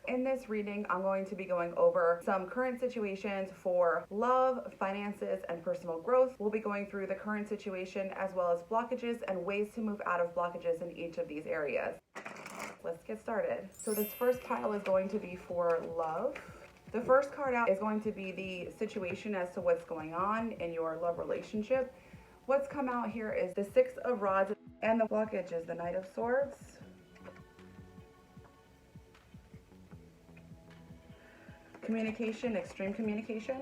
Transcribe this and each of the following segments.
In this reading, I'm going to be going over some current situations for love, finances, and personal growth. We'll be going through the current situation as well as blockages and ways to move out of blockages in each of these areas. Let's get started. So this first pile is going to be for love. The first card out is going to be the situation as to what's going on in your love relationship. What's come out here is the Six of Rods, and the blockage is the Knight of Swords. Communication, extreme communication.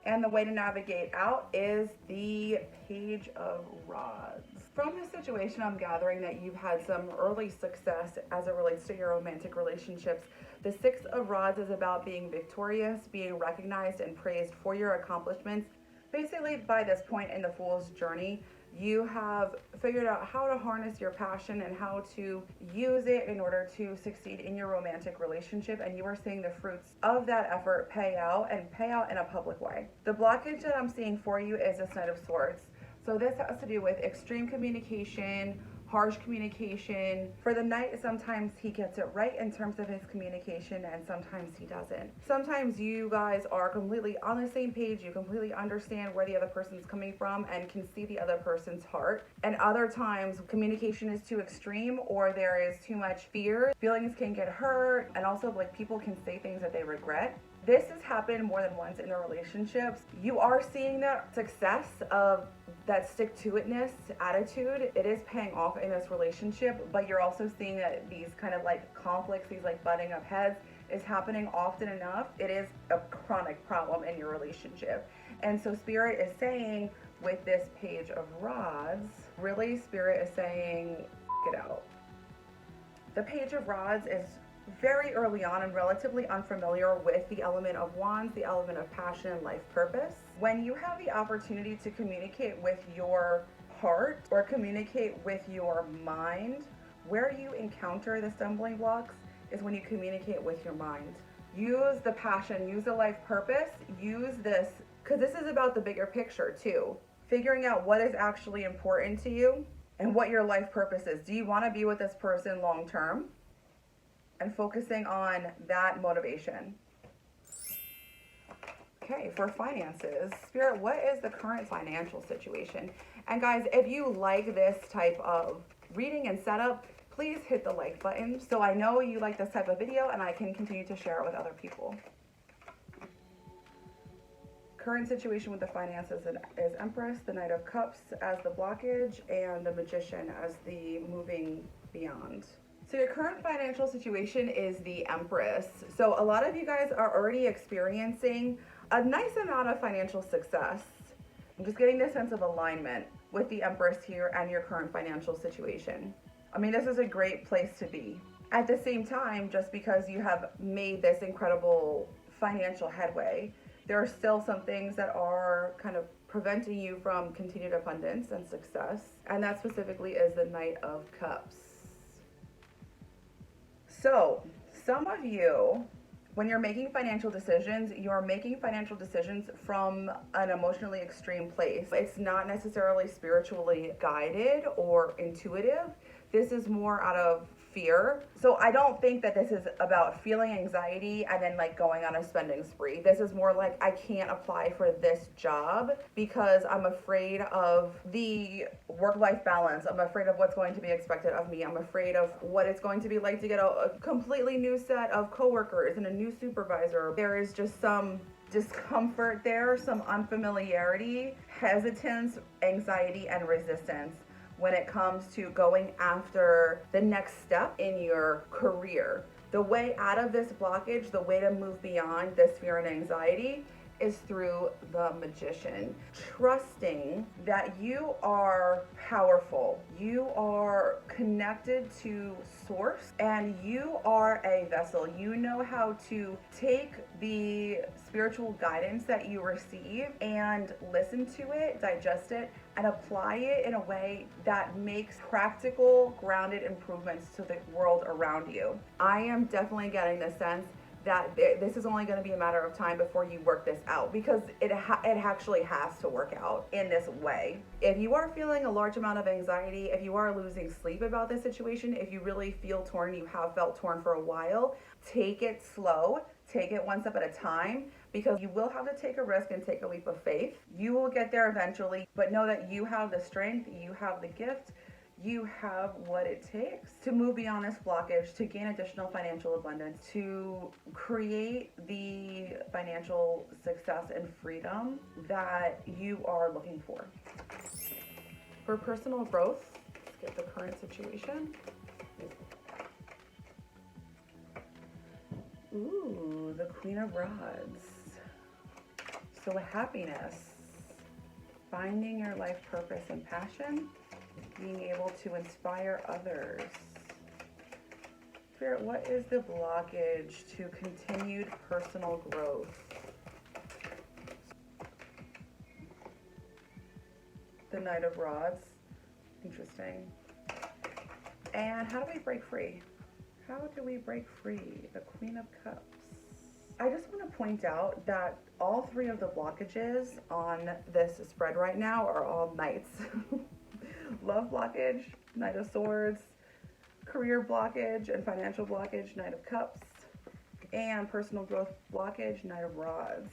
And the way to navigate out is the Page of Rods. From this situation, I'm gathering that you've had some early success as it relates to your romantic relationships. The Six of Rods is about being victorious, being recognized and praised for your accomplishments. Basically, by this point in the Fool's journey, you have figured out how to harness your passion and how to use it in order to succeed in your romantic relationship, and you are seeing the fruits of that effort pay out in a public way. The blockage that I'm seeing for you is this Knight of Swords. So this has to do with extreme communication, harsh communication. For the Knight, sometimes he gets it right in terms of his communication and sometimes he doesn't. Sometimes you guys are completely on the same page, you completely understand where the other person's coming from and can see the other person's heart. And other times communication is too extreme or there is too much fear. Feelings can get hurt, and also like people can say things that they regret. This has happened more than once in the relationships. You are seeing the success of that stick-to-itness attitude. It is paying off in this relationship, but you're also seeing that these kind of like conflicts, these like butting of heads is happening often enough. It is a chronic problem in your relationship. And so Spirit is saying with this Page of Rods, really Spirit is saying, it out. The Page of Rods is very early on and relatively unfamiliar with the element of wands, the element of passion and life purpose. When you have the opportunity to communicate with your heart or communicate with your mind, where you encounter the stumbling blocks is when you communicate with your mind. Use the passion, use the life purpose, use this, because this is about the bigger picture too. Figuring out what is actually important to you and what your life purpose is. Do you want to be with this person long term? And focusing on that motivation. Okay, for finances, Spirit, what is the current financial situation? And guys, if you like this type of reading and setup, please hit the like button so I know you like this type of video and I can continue to share it with other people. Current situation with the finances is Empress, the Knight of Cups as the blockage, and the Magician as the moving beyond. So your current financial situation is the Empress. So a lot of you guys are already experiencing a nice amount of financial success. I'm just getting this sense of alignment with the Empress here and your current financial situation. I mean, this is a great place to be. At the same time, just because you have made this incredible financial headway, there are still some things that are kind of preventing you from continued abundance and success. And that specifically is the Knight of Cups. So some of you, when you're making financial decisions, you're making financial decisions from an emotionally extreme place. It's not necessarily spiritually guided or intuitive. This is more out of fear. So I don't think that this is about feeling anxiety and then like going on a spending spree. This is more like, I can't apply for this job because I'm afraid of the work-life balance. I'm afraid of what's going to be expected of me. I'm afraid of what it's going to be like to get a completely new set of coworkers and a new supervisor. There is just some discomfort there, some unfamiliarity, hesitance, anxiety, and resistance when it comes to going after the next step in your career. The way out of this blockage, the way to move beyond this fear and anxiety is through the Magician. Trusting that you are powerful, you are connected to source, and you are a vessel. You know how to take the spiritual guidance that you receive and listen to it, digest it, and apply it in a way that makes practical, grounded improvements to the world around you. I am definitely getting the sense that this is only going to be a matter of time before you work this out, because it actually has to work out in this way. If you are feeling a large amount of anxiety, if you are losing sleep about this situation, if you really feel torn, you have felt torn for a while, take it slow. Take it one step at a time, because you will have to take a risk and take a leap of faith. You will get there eventually, but know that you have the strength, you have the gift, you have what it takes to move beyond this blockage, to gain additional financial abundance, to create the financial success and freedom that you are looking for. For personal growth, let's get the current situation. Ooh, the Queen of Rods. So happiness, finding your life purpose and passion, being able to inspire others. Spirit, what is the blockage to continued personal growth? The Knight of Rods. Interesting. And how do we break free? How do we break free? The Queen of Cups. I just want to point out that all three of the blockages on this spread right now are all knights. Love blockage, Knight of Swords, career blockage and financial blockage, Knight of Cups, and personal growth blockage, Knight of Rods.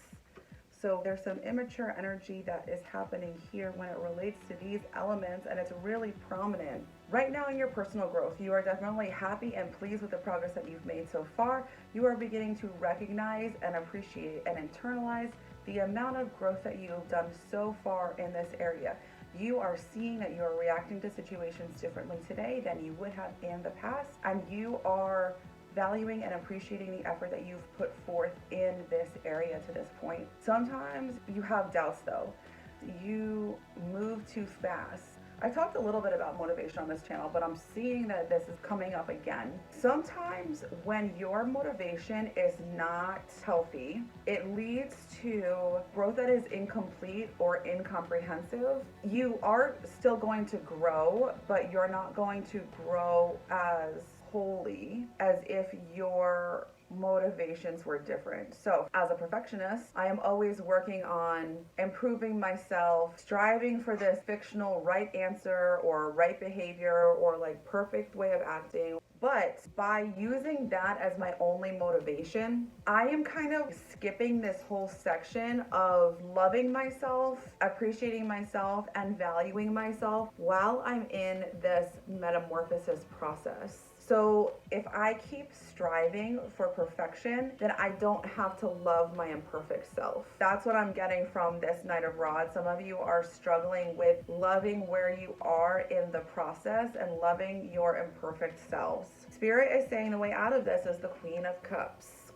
So there's some immature energy that is happening here when it relates to these elements, and it's really prominent. Right now in your personal growth, you are definitely happy and pleased with the progress that you've made so far. You are beginning to recognize and appreciate and internalize the amount of growth that you've done so far in this area. You are seeing that you are reacting to situations differently today than you would have in the past, and you are valuing and appreciating the effort that you've put forth in this area to this point. Sometimes you have doubts though. You move too fast. I talked a little bit about motivation on this channel, but I'm seeing that this is coming up again. Sometimes when your motivation is not healthy, it leads to growth that is incomplete or incomprehensive. You are still going to grow, but you're not going to grow as wholly as if your motivations were different. So as a perfectionist, I am always working on improving myself, striving for this fictional right answer or right behavior or like perfect way of acting. But by using that as my only motivation, I am kind of skipping this whole section of loving myself, appreciating myself, and valuing myself while I'm in this metamorphosis process. So if I keep striving for perfection, then I don't have to love my imperfect self. That's what I'm getting from this Knight of Rods. Some of you are struggling with loving where you are in the process and loving your imperfect selves. Spirit is saying the way out of this is the Queen of Cups.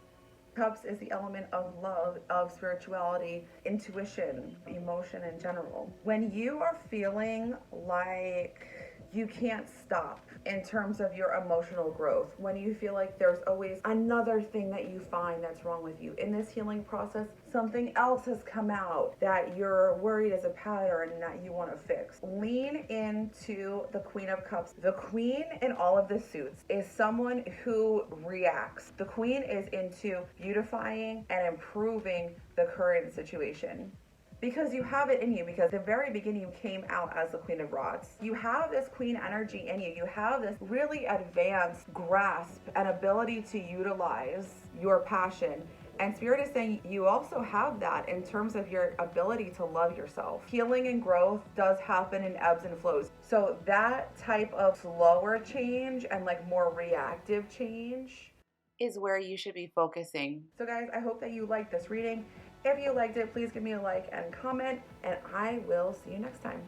Cups is the element of love, of spirituality, intuition, emotion in general. When you are feeling like you can't stop in terms of your emotional growth, when you feel like there's always another thing that you find that's wrong with you in this healing process, something else has come out that you're worried is a pattern and that you want to fix, lean into the Queen of Cups. The Queen in all of the suits is someone who reacts. The Queen is into beautifying and improving the current situation. Because you have it in you, because the very beginning you came out as the Queen of Rods. You have this queen energy in you. You have this really advanced grasp and ability to utilize your passion. And Spirit is saying you also have that in terms of your ability to love yourself. Healing and growth does happen in ebbs and flows. So that type of slower change and like more reactive change is where you should be focusing. So guys, I hope that you liked this reading. If you liked it, please give me a like and comment, and I will see you next time.